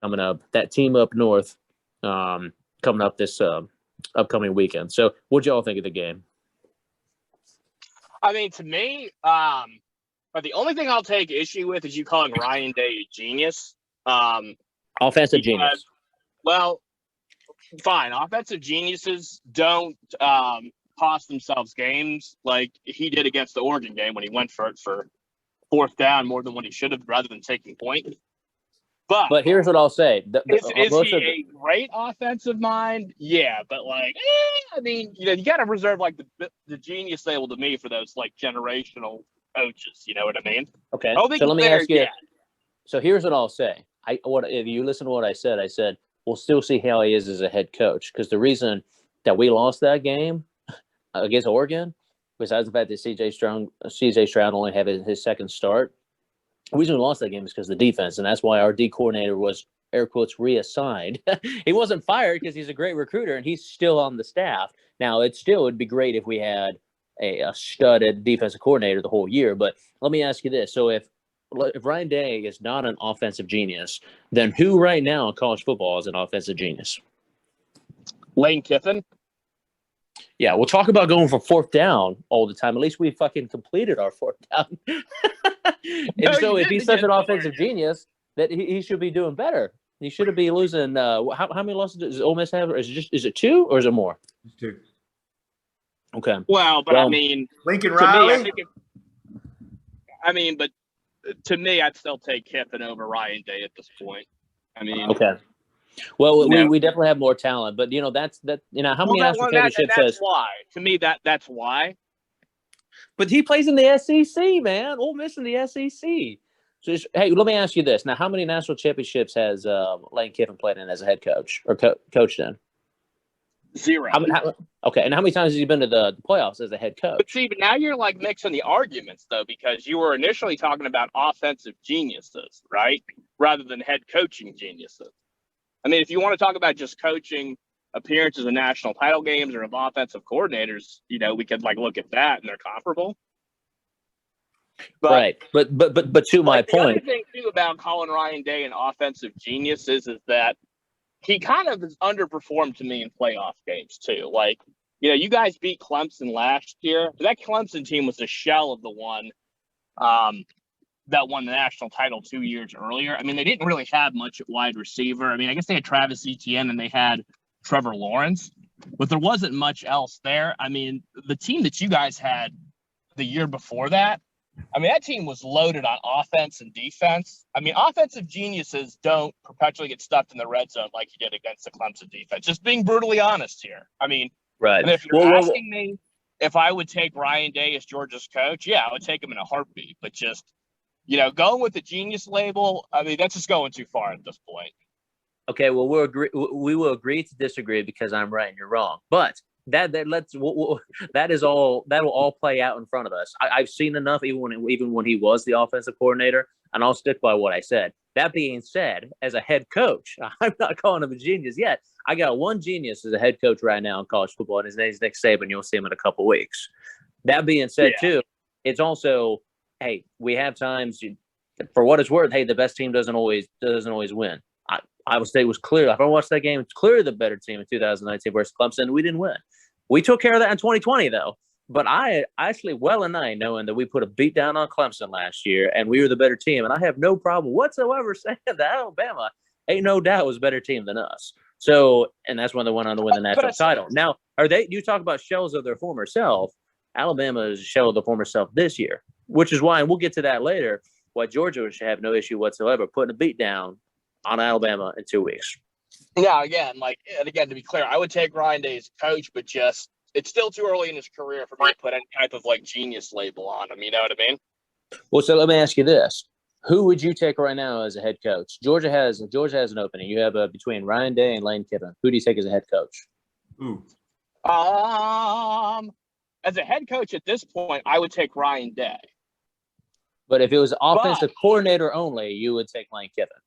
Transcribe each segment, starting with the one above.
coming up. That team up north coming up this upcoming weekend. So, what y'all think of the game? I mean, to me, but the only thing I'll take issue with is you calling Ryan Day a genius. Offensive genius. Well, fine. Offensive geniuses don't cost themselves games like he did against the Oregon game when he went for it for fourth down more than what he should have rather than taking point. But here's what I'll say. Is he a great offensive mind? Yeah, but I mean, you got to reserve like the genius label to me for those like generational coaches. You know what I mean? Okay. So let me ask you. Yeah. So here's what I'll say. If you listen to what I said we'll still see how he is as a head coach, because the reason that we lost that game against Oregon, besides the fact that CJ Stroud only had his second start, the reason we lost that game is because of the defense, and that's why our D coordinator was, air quotes, reassigned. He wasn't fired because he's a great recruiter, and he's still on the staff. Now, it'd be great if we had a studded defensive coordinator the whole year, but let me ask you this. So if Ryan Day is not an offensive genius, then who right now in college football is an offensive genius? Lane Kiffin. Yeah, we'll talk about going for fourth down all the time. At least we fucking completed our fourth down. If he's such an offensive genius, that he should be doing better. He shouldn't be losing. How many losses does Ole Miss have? Is it 2 or is it more? It's 2. Okay. Well, but I mean, Lincoln Riley. But to me, I'd still take Kiffin over Ryan Day at this point. I mean, okay. Well, we definitely have more talent, but that's how many national championships that's why. To me, that's why. But he plays in the SEC, man. Ole Miss in the SEC. So, hey, let me ask you this: now, how many national championships has Lane Kiffin played in as a head coach or coached in? 0. Okay, and how many times has he been to the playoffs as a head coach? But see, but now you're like mixing the arguments, though, because you were initially talking about offensive geniuses, right, rather than head coaching geniuses. I mean, if you want to talk about just coaching appearances in national title games or of offensive coordinators, we could look at that and they're comparable. But, right, but to my point, the other thing too about calling Ryan Day an offensive genius is that he kind of has underperformed to me in playoff games too. You guys beat Clemson last year. That Clemson team was a shell of the one that won the national title 2 years earlier. I mean, they didn't really have much at wide receiver. I mean, I guess they had Travis Etienne and they had Trevor Lawrence, but there wasn't much else there. I mean, the team that you guys had the year before that, I mean, that team was loaded on offense and defense. I mean, offensive geniuses don't perpetually get stuffed in the red zone like you did against the Clemson defense. Just being brutally honest here. I mean, right. And if you're asking me if I would take Ryan Day as Georgia's coach, yeah, I would take him in a heartbeat. But just, going with the genius label, I mean, that's just going too far at this point. Okay, well, we will agree to disagree because I'm right and you're wrong. But that is all. That will all play out in front of us. I've seen enough, even when he was the offensive coordinator, and I'll stick by what I said. That being said, as a head coach, I'm not calling him a genius yet. I got one genius as a head coach right now in college football, and his name's Nick Saban. You'll see him in a couple weeks. That being said, too, it's also, hey, we have times, for what it's worth, hey, the best team doesn't always win. Iowa State was clear. If I watched that game, it's clearly the better team in 2019 versus Clemson. We didn't win. We took care of that in 2020, though. But I actually well and I knowing that we put a beat down on Clemson last year and we were the better team. And I have no problem whatsoever saying that Alabama, ain't no doubt, was a better team than us. So, and that's when they went on to win the national title. Now, you talk about shells of their former self. Alabama is a shell of the former self this year, which is why, and we'll get to that later, why Georgia should have no issue whatsoever putting a beat down on Alabama in 2 weeks. Yeah, again, to be clear, I would take Ryan Day as coach, but just it's still too early in his career for me to put any type of genius label on him. You know what I mean? Well, so let me ask you this: who would you take right now as a head coach? Georgia has an opening. You have between Ryan Day and Lane Kiffin. Who do you take as a head coach? As a head coach at this point, I would take Ryan Day. But if it was offensive coordinator only, you would take Lane Kiffin.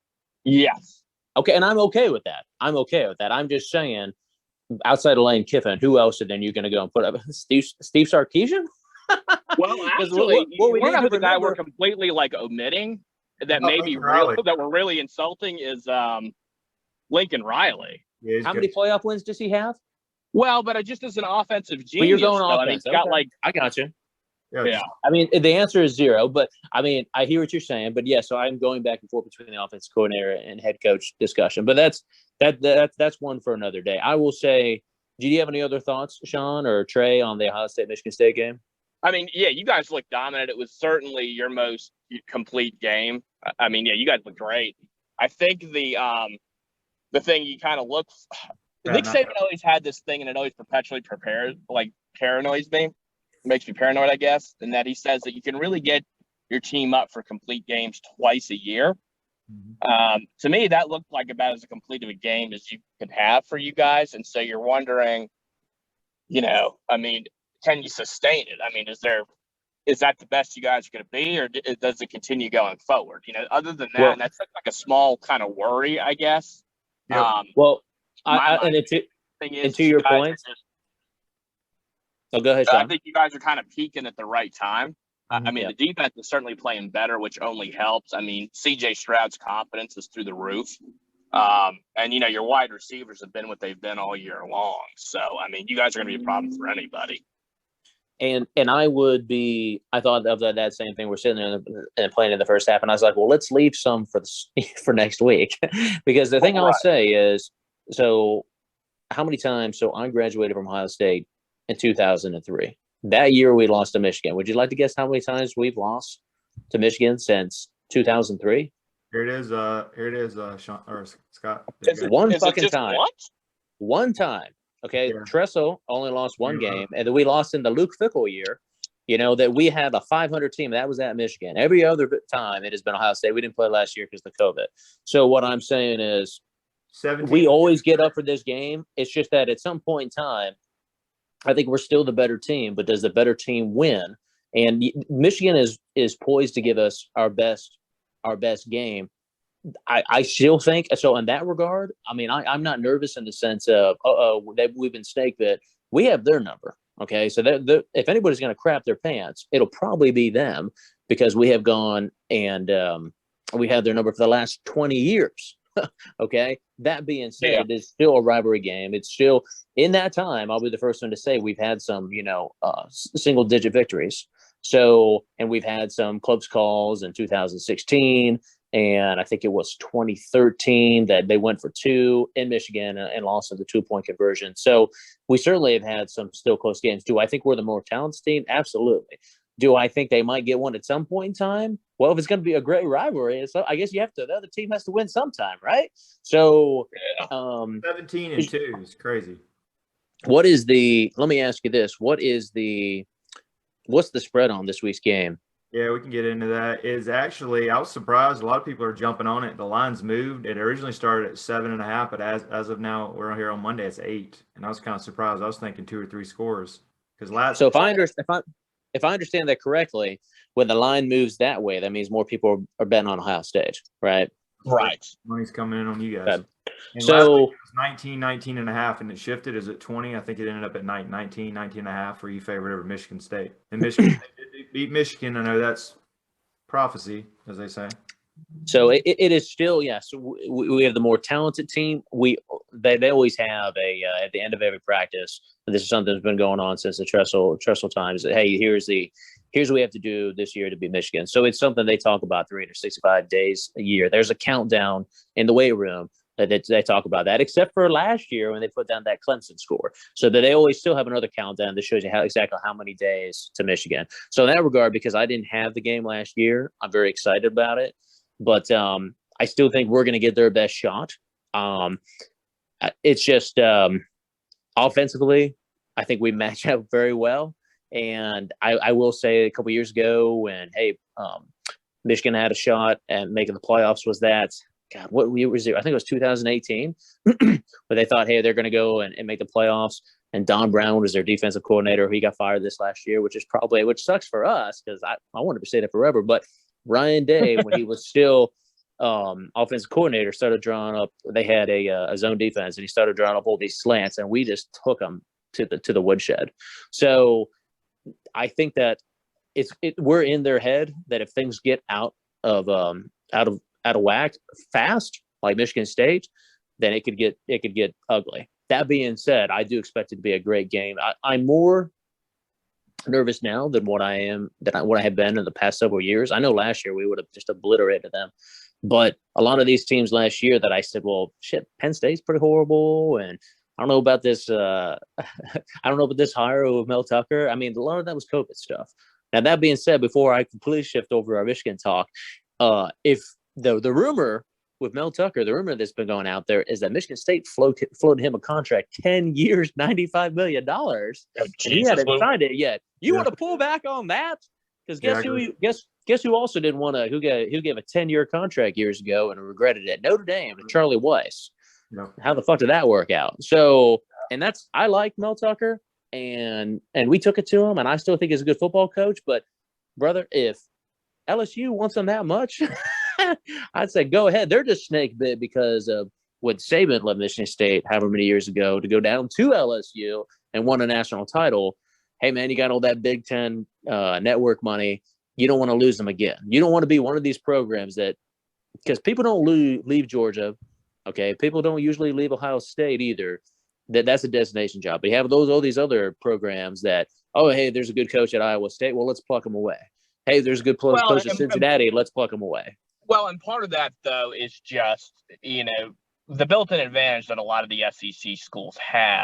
Yes. Okay, and I'm okay with that. I'm just saying, outside of Lane Kiffin, who else are then you going to go and put up? Steve Sarkisian? Well, actually, one of the guy we're completely omitting that may be real, that we're really insulting is Lincoln Riley. Yeah, he's How good. many playoff wins does he have? Well, but just as an offensive But genius, you're going though, I mean, offense. he's got Okay. like, I got you. yeah. I mean, the answer is 0, but I mean, I hear what you're saying. But yeah, so I'm going back and forth between the offensive coordinator and head coach discussion. But that's one for another day. I will say, do you have any other thoughts, Sean or Trey, on the Ohio State Michigan State game? I mean, yeah, you guys looked dominant. It was certainly your most complete game. I mean, yeah, you guys looked great. I think the thing you kind of look, Nick Saban always had this thing, and it always perpetually paranoids me. It makes me paranoid, I guess, and that he says that you can really get your team up for complete games twice a year. To me, that looked like about as complete of a game as you could have for you guys. And so you're wondering, I mean, can you sustain it? I mean, is that the best you guys are going to be, or does it continue going forward? Other than that, Well, and that's like a small kind of worry, I guess. Yep. Well, thing is, to your point. Go ahead, Sean. I think you guys are kind of peaking at the right time. I mean, the defense is certainly playing better, which only helps. I mean, C.J. Stroud's confidence is through the roof. And, your wide receivers have been what they've been all year long. So, I mean, you guys are going to be a problem for anybody. And I thought of that same thing. We're sitting there and playing in the first half, and I was like, well, let's leave some for next week. Because the thing I'll say is, so how many times, so I graduated from Ohio State in 2003. That year we lost to Michigan. Would you like to guess how many times we've lost to Michigan since 2003? Here it is, Sean or Scott. One fucking time. What? One time. Okay, Yeah. Tressel only lost one game, and then we lost in the Luke Fickell year. That we had a 500 team. That was at Michigan. Every other time it has been Ohio State. We didn't play last year because of COVID. So what I'm saying is, 17. we always get up for this game. It's just that at some point in time, I think we're still the better team. But does the better team win? And Michigan is poised to give us our best game. I still think so. In that regard, I mean, I'm not nervous in the sense of that we've been snake bit. We have their number. Okay, so if anybody's going to crap their pants, it'll probably be them, because we have gone and we had their number for the last 20 years. Okay, that being said, It's still a rivalry game. It's still, in that time, I'll be the first one to say we've had some single digit victories. So, and we've had some close calls in 2016. And I think it was 2013 that they went for 2 in Michigan and lost in the 2-point conversion. So we certainly have had some still close games. Do I think we're the more talented team? Absolutely. Do I think they might get one at some point in time? Well, if it's going to be a great rivalry, so I guess the other team has to win sometime, right? So 17-2 is crazy. Let me ask you this. What's the spread on this week's game? Yeah, we can get into that. I was surprised. A lot of people are jumping on it. The line's moved. It originally started at 7.5, but as of now, we're here on Monday. It's 8, and I was kind of surprised. I was thinking 2 or 3 scores So if I understand that correctly, when the line moves that way, that means more people are betting on Ohio State, right? Right. Money's coming in on you guys. Okay. And So last week it was 19.5, and it shifted. Is it 20? I think it ended up at 19.5, where you favored over Michigan State. And Michigan State did beat Michigan. I know that's prophecy, as they say. So it is still, yes. We have the more talented team. They always have at the end of every practice. This is something that's been going on since the Tressel times. That, hey, here's what we have to do this year to beat Michigan. So it's something they talk about 365 days a year. There's a countdown in the weight room that they talk about that, except for last year when they put down that Clemson score. So that they always still have another countdown that shows you exactly how many days to Michigan. So in that regard, because I didn't have the game last year, I'm very excited about it. But I still think we're going to get their best shot. It's just offensively, I think we match up very well. And I will say a couple years ago when, Michigan had a shot at making the playoffs was that, God, what year was it? I think it was 2018, where they thought, hey, they're going to go and make the playoffs. And Don Brown was their defensive coordinator. He got fired this last year, which sucks for us because I wanted to say that forever. But Ryan Day, when he was still offensive coordinator, started drawing up. They had a zone defense, and he started drawing up all these slants, and we just took them to the woodshed. So I think that we're in their head that if things get out of whack fast, like Michigan State, then it could get ugly. That being said, I do expect it to be a great game. I'm more nervous now than what I have been in the past several years. I know last year we would have just obliterated them, but a lot of these teams last year that I said, well, shit, Penn State's pretty horrible, and I don't know about this. I don't know about this hire of Mel Tucker. I mean, a lot of that was COVID stuff. Now, that being said, before I completely shift over our Michigan talk, if the rumor with Mel Tucker, the rumor that's been going out there is that Michigan State floated him a contract 10 years, $95 million. And he hadn't signed it yet. You want to pull back on that? Because guess who also didn't want to, who gave a 10-year contract years ago and regretted it? Notre Dame and Charlie Weiss. No. How the fuck did that work out? So, and I like Mel Tucker, and we took it to him, and I still think he's a good football coach. But brother, if LSU wants him that much, I'd say go ahead. They're just snake bit because of when Saban left Michigan State however many years ago to go down to LSU and won a national title. Hey man, you got all that Big Ten network money. You don't want to lose them again. You don't want to be one of these programs that, because people don't leave Georgia. Okay, people don't usually leave Ohio State either. That's a destination job. But you have all these other programs that, oh, hey, there's a good coach at Iowa State. Well, let's pluck them away. Hey, there's a good coach at Cincinnati. Let's pluck them away. Well, and part of that, though, is just, the built-in advantage that a lot of the SEC schools have